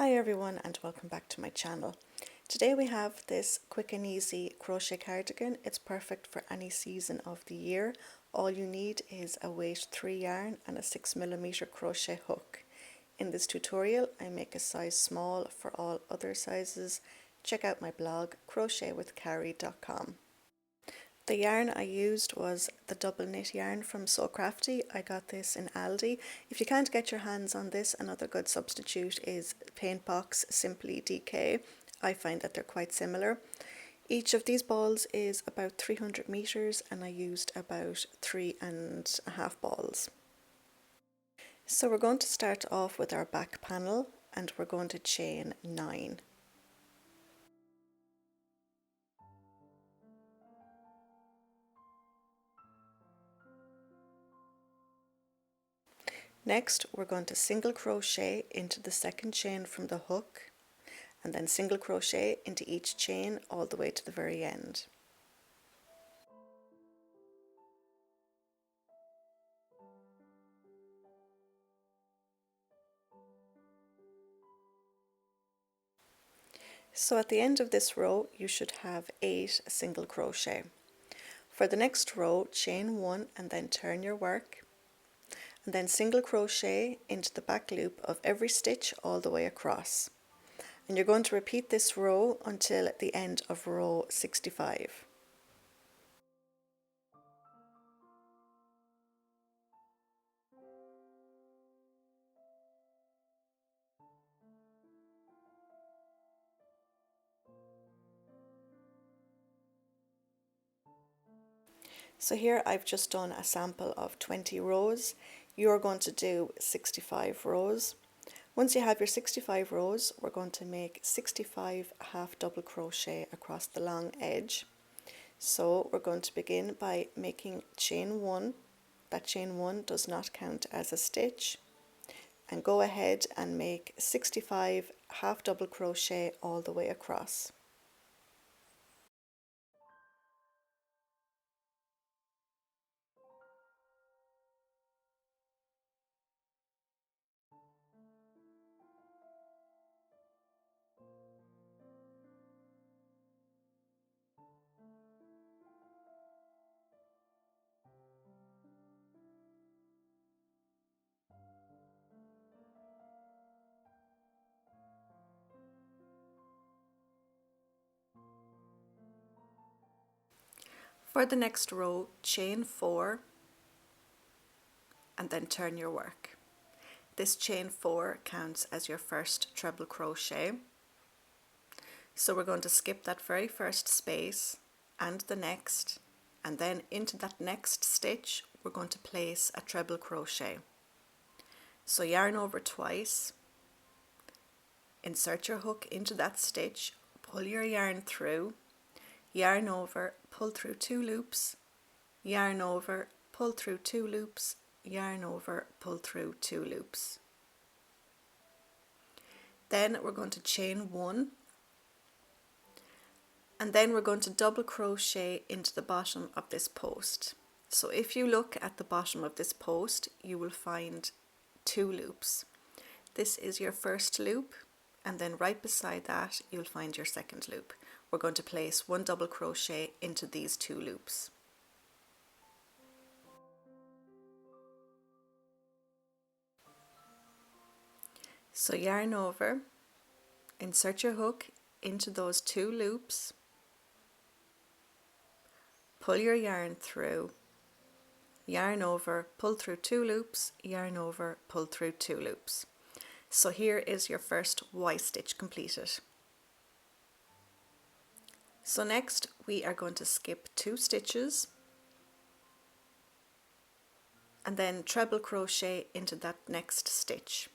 Hi everyone and welcome back to my channel. Today we have this quick and easy crochet cardigan. It's perfect for any season of the year. All you need is a weight 3 yarn and a 6mm crochet hook. In this tutorial I make a size small for all other sizes. Check out my blog crochetwithcarrie.com. The yarn I used was the double knit yarn from So Crafty. I got this in Aldi. If you can't get your hands on this, another good substitute is Paintbox Simply DK. I find that they're quite similar. Each of these balls is about 300 meters and I used about 3.5 balls. So we're going to start off with our back panel and we're going to chain 9. Next, we're going to single crochet into the second chain from the hook and then single crochet into each chain all the way to the very end. So at the end of this row you should have 8 single crochet. For the next row, chain 1 and then turn your work and then single crochet into the back loop of every stitch all the way across. And you're going to repeat this row until the end of row 65. So here I've just done a sample of 20 rows. You're going to do 65 rows. Once you have your 65 rows, we're going to make 65 half double crochet across the long edge. So we're going to begin by making chain 1. That chain 1 does not count as a stitch. And go ahead and make 65 half double crochet all the way across. For the next row, chain 4 and then turn your work. This chain 4 counts as your first treble crochet. So we're going to skip that very first space and the next, and then into that next stitch we're going to place a treble crochet. So yarn over twice, insert your hook into that stitch, pull your yarn through, yarn over, pull through 2 loops, yarn over, pull through 2 loops, yarn over, pull through 2 loops. Then we're going to chain 1 and then we're going to double crochet into the bottom of this post. So if you look at the bottom of this post you will find 2 loops. This is your first loop and then right beside that you'll find your second loop. We're going to place 1 double crochet into these 2 loops. So yarn over, insert your hook into those 2 loops, pull your yarn through, yarn over, pull through 2 loops, yarn over, pull through 2 loops. So here is your first Y stitch completed. So next we are going to skip 2 stitches and then treble crochet into that next stitch.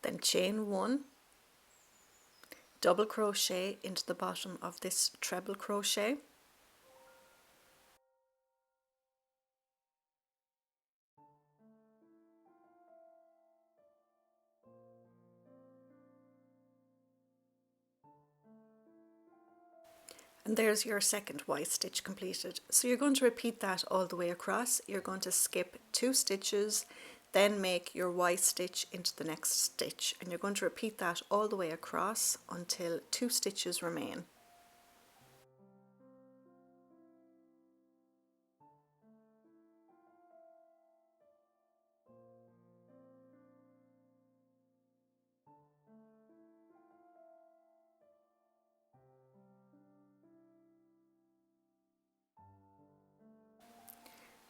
Then chain 1, double crochet into the bottom of this treble crochet, And there's your second Y stitch completed. So you're going to repeat that all the way across. You're going to skip 2 stitches, then make your Y stitch into the next stitch, and you're going to repeat that all the way across until 2 stitches remain.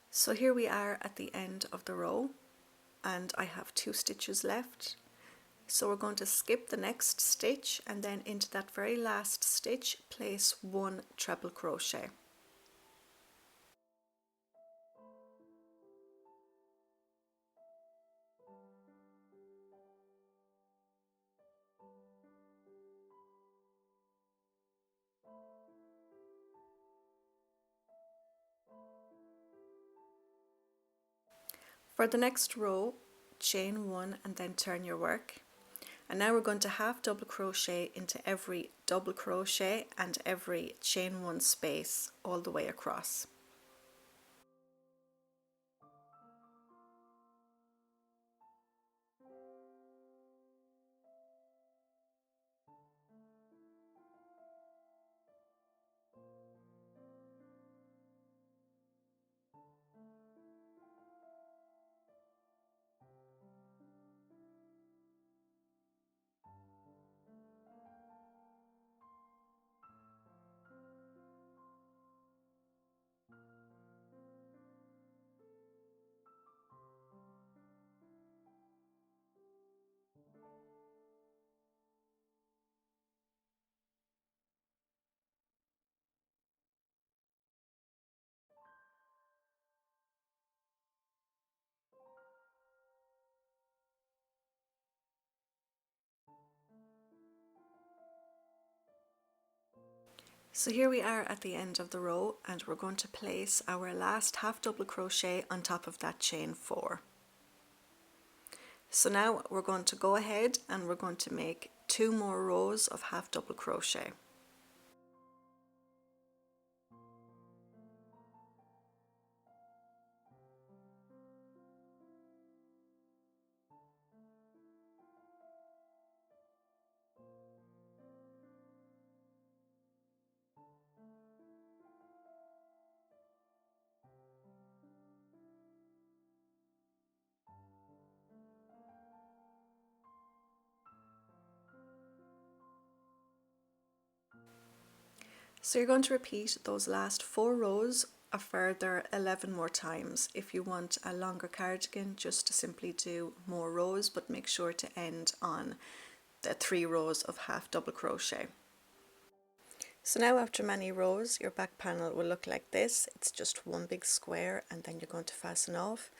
So here we are at the end of the row, and I have 2 stitches left. So we're going to skip the next stitch, and then into that very last stitch place 1 treble crochet. For the next row, chain 1 and then turn your work. And now we're going to half double crochet into every double crochet and every chain 1 space all the way across. So here we are at the end of the row, and we're going to place our last half double crochet on top of that chain 4. So now we're going to go ahead and we're going to make 2 more rows of half double crochet. So you're going to repeat those last 4 rows a further 11 more times. If you want a longer cardigan, just to simply do more rows, but make sure to end on the 3 rows of half double crochet. So now after many rows, your back panel will look like this. It's just one big square, and then you're going to fasten off,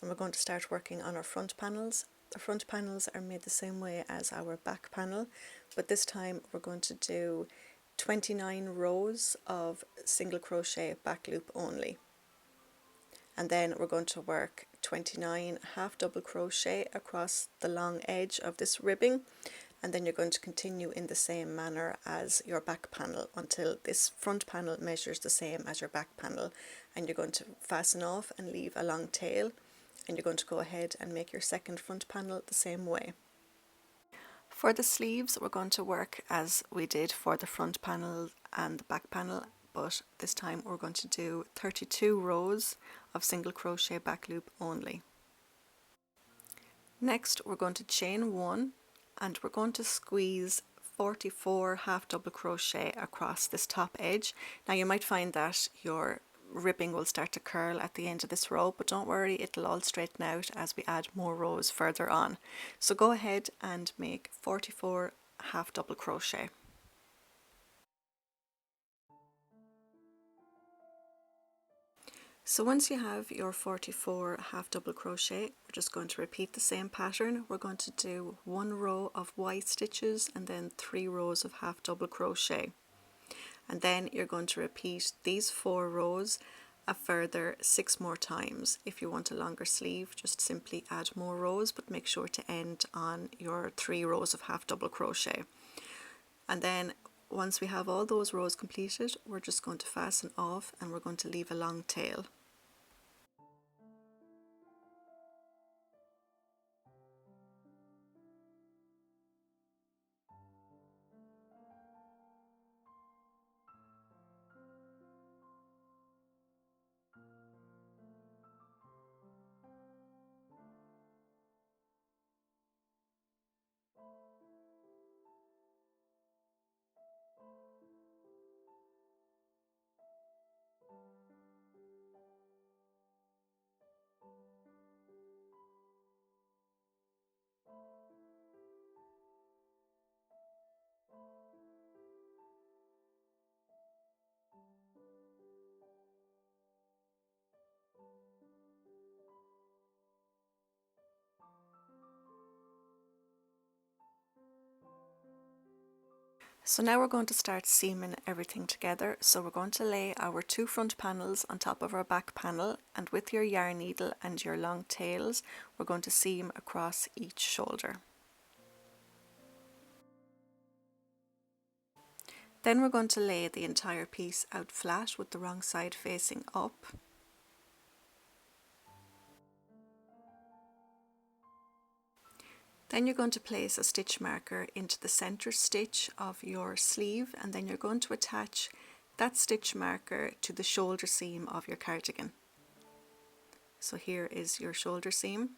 and we're going to start working on our front panels. The front panels are made the same way as our back panel, but this time we're going to do 29 rows of single crochet back loop only, and then we're going to work 29 half double crochet across the long edge of this ribbing, and then you're going to continue in the same manner as your back panel until this front panel measures the same as your back panel, and you're going to fasten off and leave a long tail, and you're going to go ahead and make your second front panel the same way. For the sleeves, we're going to work as we did for the front panel and the back panel, but this time we're going to do 32 rows of single crochet back loop only. Next, we're going to chain 1, and we're going to squeeze 44 half double crochet across this top edge. Now you might find that your ribbing will start to curl at the end of this row, but don't worry, it'll all straighten out as we add more rows further on. So go ahead and make 44 half double crochet. So once you have your 44 half double crochet, we're just going to repeat the same pattern. We're going to do 1 row of Y stitches and then 3 rows of half double crochet. And then you're going to repeat these 4 rows a further 6 more times. If you want a longer sleeve, just simply add more rows, but make sure to end on your 3 rows of half double crochet. And then Once we have all those rows completed, we're just going to fasten off and we're going to leave a long tail. So now we're going to start seaming everything together. So we're going to lay our two front panels on top of our back panel, and with your yarn needle and your long tails, we're going to seam across each shoulder. Then we're going to lay the entire piece out flat with the wrong side facing up. Then you're going to place a stitch marker into the center stitch of your sleeve, and then you're going to attach that stitch marker to the shoulder seam of your cardigan. So here is your shoulder seam.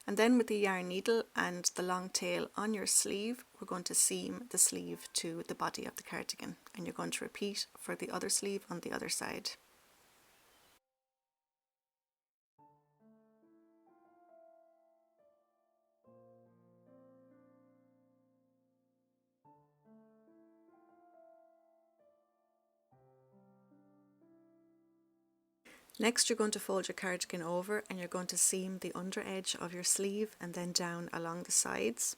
And then with the yarn needle and the long tail on your sleeve, we're going to seam the sleeve to the body of the cardigan, and you're going to repeat for the other sleeve on the other side. Next, you're going to fold your cardigan over and you're going to seam the under edge of your sleeve and then down along the sides.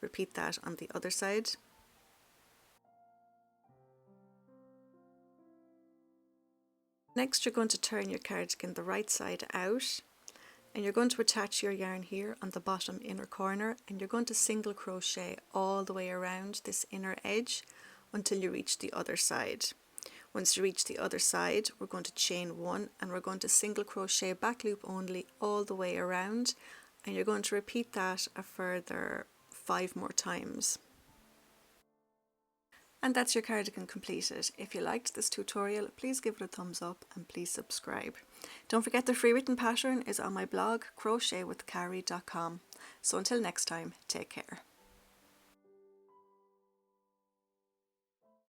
Repeat that on the other side. Next, you're going to turn your cardigan the right side out, and you're going to attach your yarn here on the bottom inner corner, and you're going to single crochet all the way around this inner edge until you reach the other side. Once you reach the other side, we're going to chain one and we're going to single crochet back loop only all the way around, and you're going to repeat that a further 5 more times. And that's your cardigan completed. If you liked this tutorial, please give it a thumbs up and please subscribe. Don't forget the free written pattern is on my blog crochetwithcarrie.com. So until next time, take care.